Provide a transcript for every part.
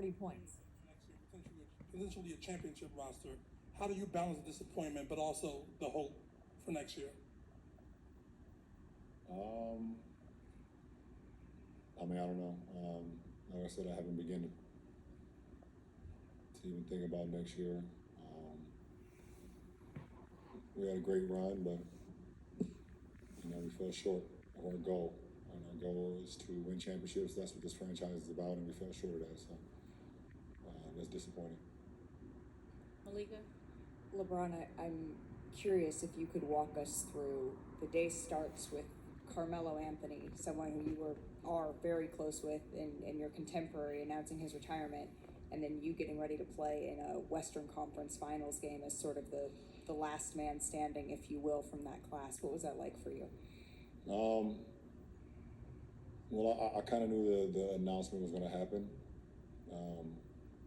40 points. Next year, potentially a championship roster. How do you balance the disappointment, but also the hope for next year? I mean, I don't know. Like I said, I haven't begun to even think about next year. We had a great run, but we fell short of our goal. And our goal is to win championships. That's what this franchise is about, and we fell short of that. So that's disappointing. Malika? LeBron, I'm curious if you could walk us through the day starts with Carmelo Anthony, someone who you are very close with and your contemporary, announcing his retirement, and then you getting ready to play in a Western Conference Finals game as sort of the last man standing, if you will, from that class. What was that like for you? Well, I kind of knew the announcement was going to happen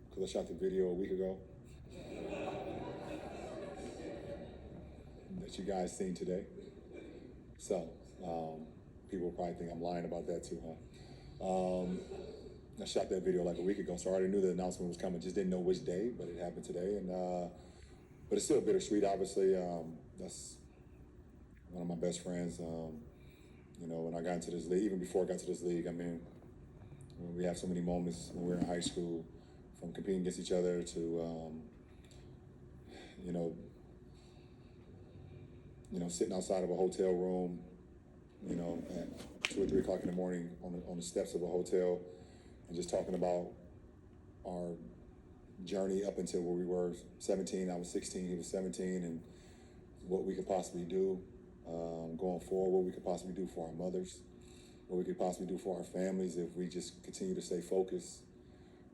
because I shot the video a week ago that you guys seen today. So people probably think I'm lying about that too, huh? I shot that video like a week ago, so I already knew the announcement was coming. Just didn't know which day, but it happened today. And but it's still bittersweet. Obviously, that's one of my best friends. When I got into this league, even before I got to this league, I mean, we have so many moments when we were in high school, from competing against each other to, sitting outside of a hotel room, at 2 or 3 o'clock in the morning on the steps of a hotel, and just talking about our journey up until where we were 17. I was 16, he was 17, and what we could possibly do going forward, what we could possibly do for our mothers, what we could possibly do for our families if we just continue to stay focused.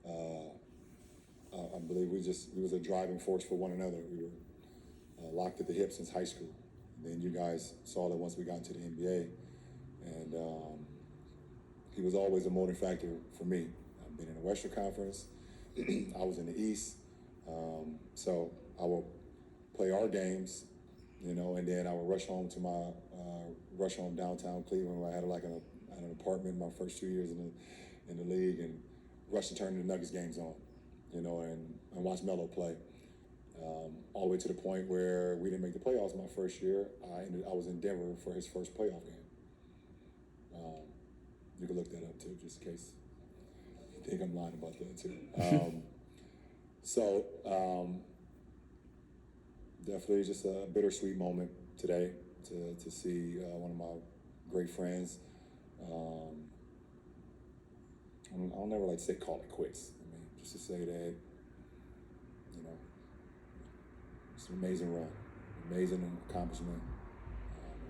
I believe we was a driving force for one another. We were locked at the hip since high school. And then you guys saw that once we got into the NBA. And he was always a motivating factor for me. I've been in the Western Conference. I was in the East. So I will play our games, and then I would rush home to my rush home downtown Cleveland, where I had an apartment my first 2 years in the league, and rush to turn the Nuggets games on, and watch Melo play. All the way to the point where we didn't make the playoffs my first year. I was in Denver for his first playoff game. You can look that up too, just in case you think I'm lying about that too. Definitely just a bittersweet moment today to see one of my great friends. I'll never like to say call it quits. I mean, just to say that, it's an amazing run, amazing accomplishment,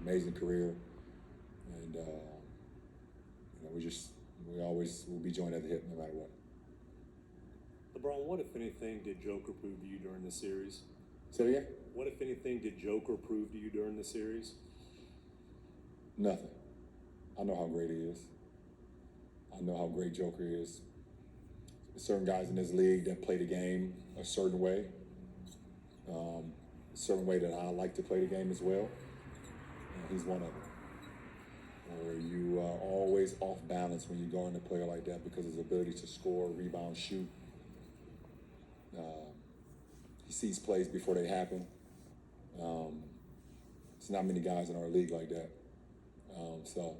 amazing career, and we always will be joined at the hip no matter what. LeBron, what if anything did Joker prove to you during the series? Say it again? What if anything did Joker prove to you during the series? Nothing. I know how great he is. I know how great Joker is. There's certain guys in this league that play the game a certain way. A certain way that I like to play the game as well. And he's one of them. Where you are always off balance when you go into a player like that because of his ability to score, rebound, shoot. He sees plays before they happen. There's not many guys in our league like that. So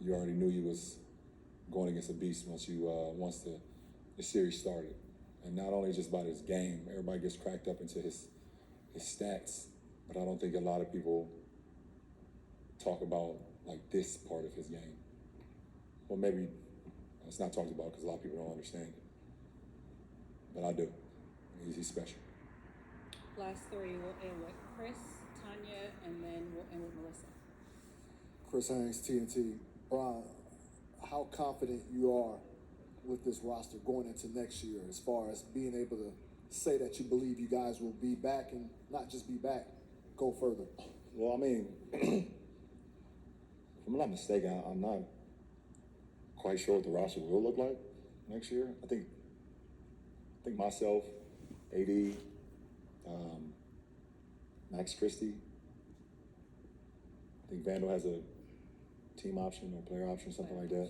you already knew he was going against a beast once the series started. And not only just about his game, everybody gets cracked up into his stats, but I don't think a lot of people talk about like this part of his game. Well, maybe it's not talked about because a lot of people don't understand it. But I do. He's special. Last 3, we'll end with Chris, Tanya, and then we'll end with Melissa. Chris Haynes, TNT. Brian, how confident you are with this roster going into next year as far as being able to say that you believe you guys will be back and not just be back, go further? Well, I mean, if I'm not mistaken, I'm not quite sure what the roster will look like next year. I think myself, AD, Max Christie. I think Vandal has a team option or player option, something like that.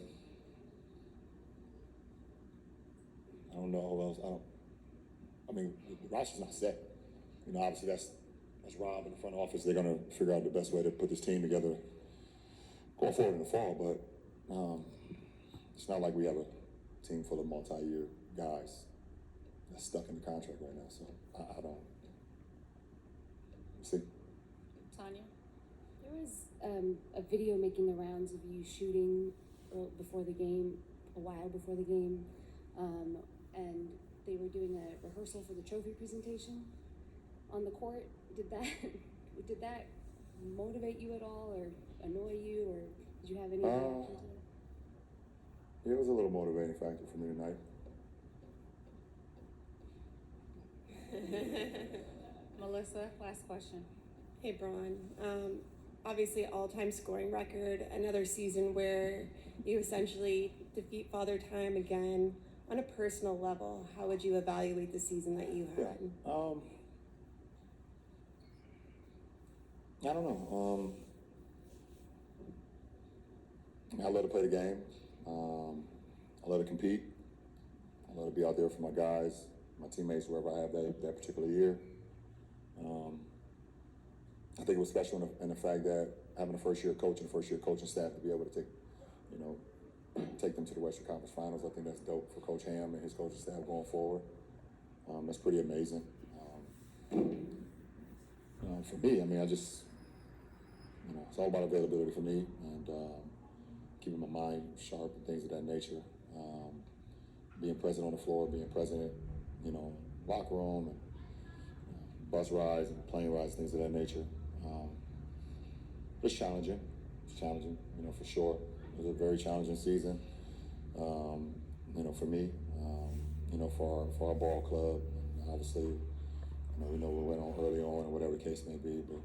don't know who else. I mean, the roster's not set. You know, obviously that's Rob in the front office. They're gonna figure out the best way to put this team together going forward in the fall. But it's not like we have a team full of multi-year guys that's stuck in the contract right now. So I don't see. Tanya? There was a video making the rounds of you shooting before the game, a while before the game, and they were doing a rehearsal for the trophy presentation on the court. Did that motivate you at all, or annoy you, or did you have any reaction to that? It was a little motivating factor for me tonight. Melissa, last question. Hey, Braun. Obviously, all-time scoring record. Another season where you essentially defeat Father Time again. On a personal level, how would you evaluate the season that you had? I don't know. I love to play the game. I love to compete. I love to be out there for my guys, my teammates, wherever I have that particular year. I think it was special in the fact that having a first-year coach and a first-year coaching staff to be able to take them to the Western Conference Finals. I think that's dope for Coach Ham and his coaching staff going forward. That's pretty amazing. For me, I mean, it's all about availability for me and keeping my mind sharp and things of that nature. Being present on the floor, being present, locker room and bus rides and plane rides, things of that nature. It's challenging. It's challenging, for sure. It was a very challenging season, for me, for our ball club. Obviously, we know we went on early on, whatever the case may be, but